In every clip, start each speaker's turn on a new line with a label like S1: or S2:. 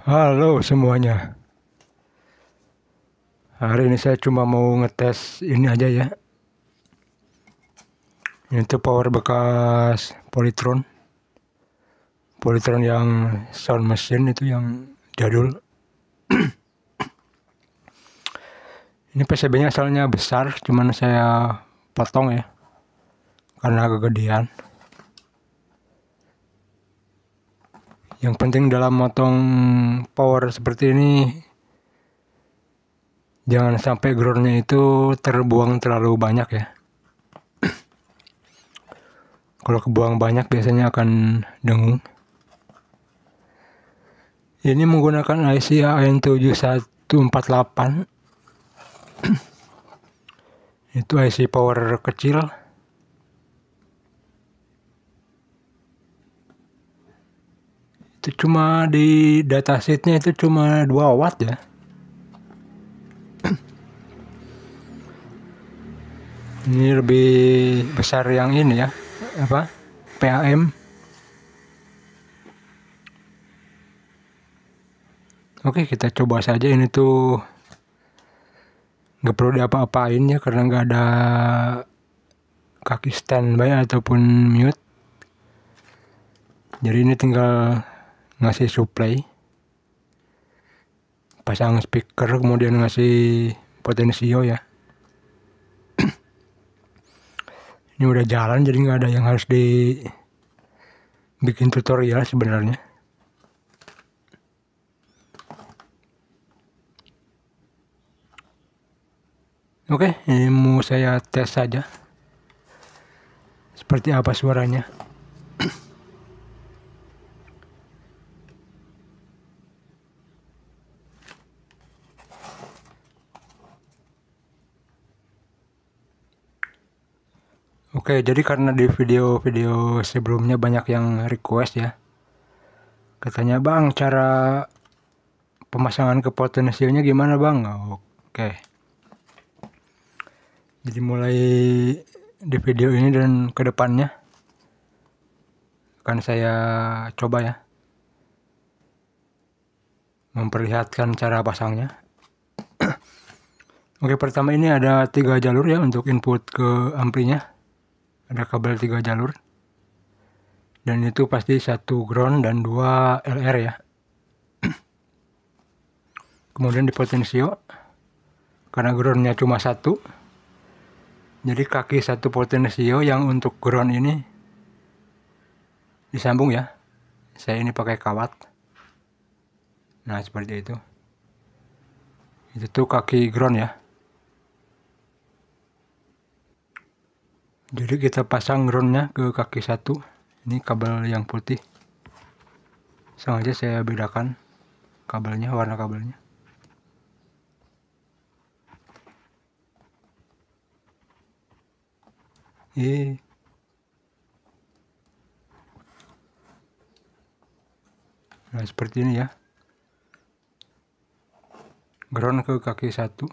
S1: Halo semuanya. Hari ini saya cuma mau ngetes ini aja ya. Ini tuh power bekas Polytron. Polytron yang sound machine itu yang jadul. Ini PCB-nya asalnya besar, cuman saya potong ya. Karena kegedean. Yang penting dalam motong power seperti ini, jangan sampai groundnya itu terbuang terlalu banyak ya. Kalau kebuang banyak biasanya akan dengung. Ini menggunakan IC AN7148. Itu IC power kecil. Itu cuma di datasheetnya itu cuma 2 watt ya. Ini lebih besar yang ini ya, apa, PAM. Oke, kita coba saja. Ini tuh nggak perlu diapa-apain ya, karena nggak ada kaki standby ataupun mute. Jadi ini tinggal ngasih supply, pasang speaker, kemudian ngasih potensio ya. Ini udah jalan, jadi nggak ada yang harus dibikin tutorial sebenarnya. Oke, ini mau saya tes saja seperti apa suaranya. Oke, jadi karena di video-video sebelumnya banyak yang request ya. Katanya, "Bang, cara pemasangan ke potensionya gimana, Bang?" Oke. Jadi mulai di video ini dan ke depannya akan saya coba ya memperlihatkan cara pasangnya. Oke, pertama ini ada 3 jalur ya untuk input ke amplinya. Ada kabel 3 jalur. Dan itu pasti 1 ground dan 2 LR ya. Kemudian di potensio, karena groundnya cuma 1, jadi kaki 1 potensio yang untuk ground ini disambung ya. Saya ini pakai kawat. Nah, seperti itu. Itu tuh kaki ground ya. Jadi kita pasang groundnya ke kaki 1. Ini kabel yang putih. Sengaja saya bedakan kabelnya, warna kabelnya. Nah, seperti ini ya. Ground ke kaki 1.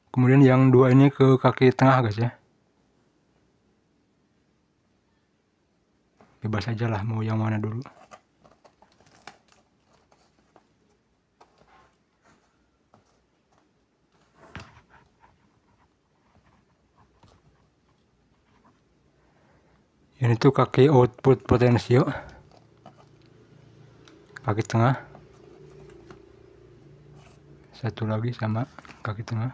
S1: Kemudian yang 2 ini ke kaki tengah guys ya. Bebas aja lah mau yang mana dulu. Ini tuh kaki output potensio, kaki tengah. Satu lagi sama kaki tengah.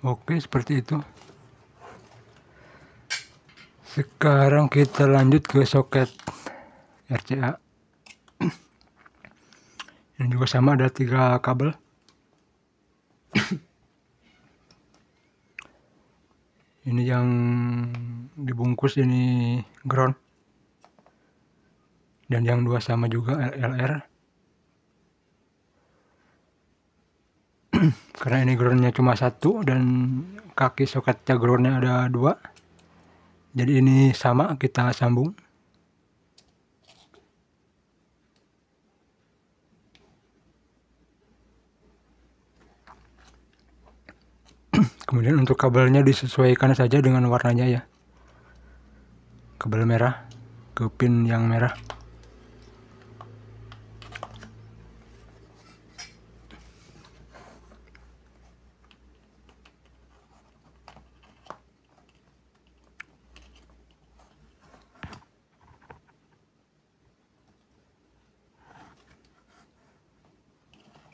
S1: Oke, seperti itu. Sekarang kita lanjut ke soket RCA. Ini juga sama, ada 3 kabel. Ini yang dibungkus ini ground. Dan yang 2 sama juga LR. Karena ini groundnya cuma 1 dan kaki soketnya groundnya ada 2. Jadi ini sama, kita sambung. Kemudian untuk kabelnya disesuaikan saja dengan warnanya ya. Kabel merah ke pin yang merah.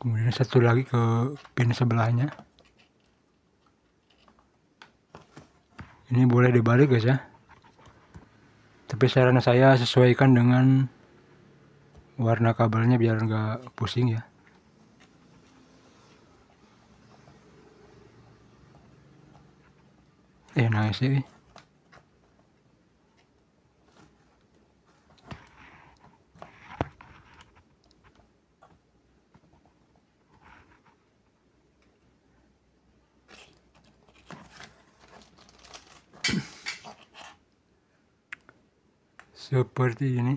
S1: Kemudian satu lagi ke pin sebelahnya. Ini boleh dibalik guys ya. Tapi saran saya sesuaikan dengan warna kabelnya biar nggak pusing ya. Nice sih. Seperti ini.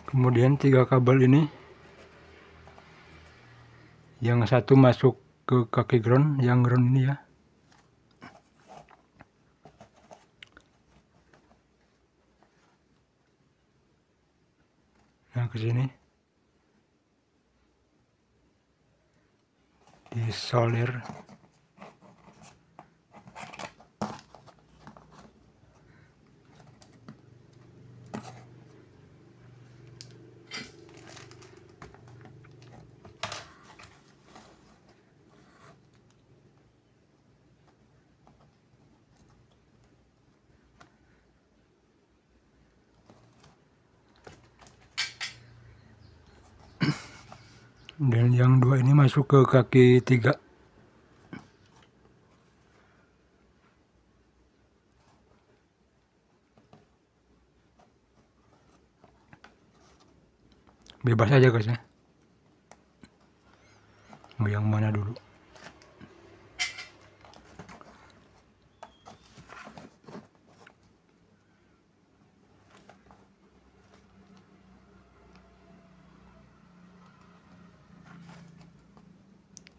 S1: Kemudian 3 kabel ini, yang satu masuk ke kaki ground, yang ground ini ya. Nah ke sini disolder. Dan yang 2 ini masuk ke kaki 3. Bebas aja guys ya. Mau yang mana dulu?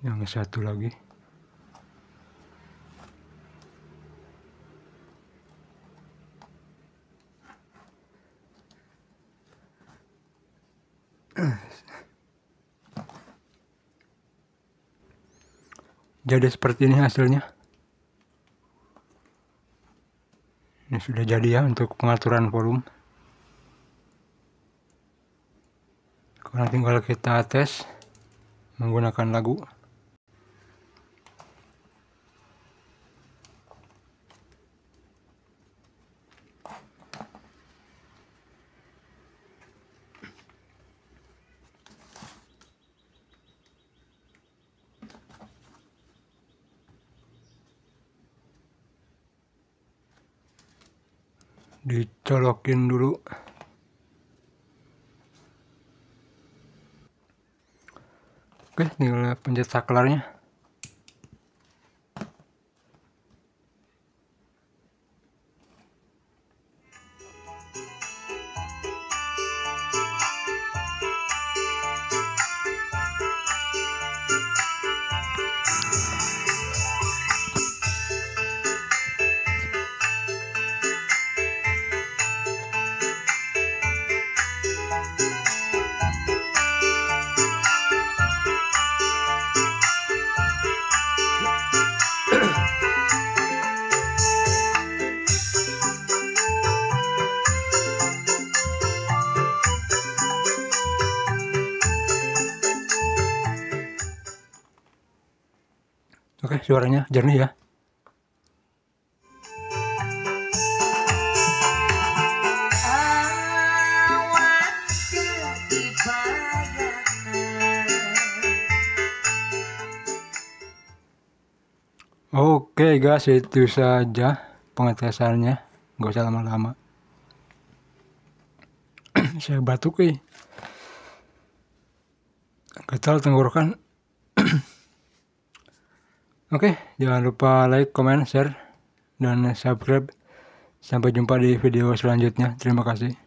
S1: Yang satu lagi. Jadi seperti ini hasilnya. Ini sudah jadi ya untuk pengaturan volume. Sekarang tinggal kita tes menggunakan lagu. Dicolokin dulu. Oke, tinggal pencet saklarnya. Oke, suaranya jernih ya. Oke guys, itu saja pengetesannya. Gak usah lama-lama. Saya batuk nih. Gatal tenggorokan. Oke, jangan lupa like, comment, share, dan subscribe. Sampai jumpa di video selanjutnya. Terima kasih.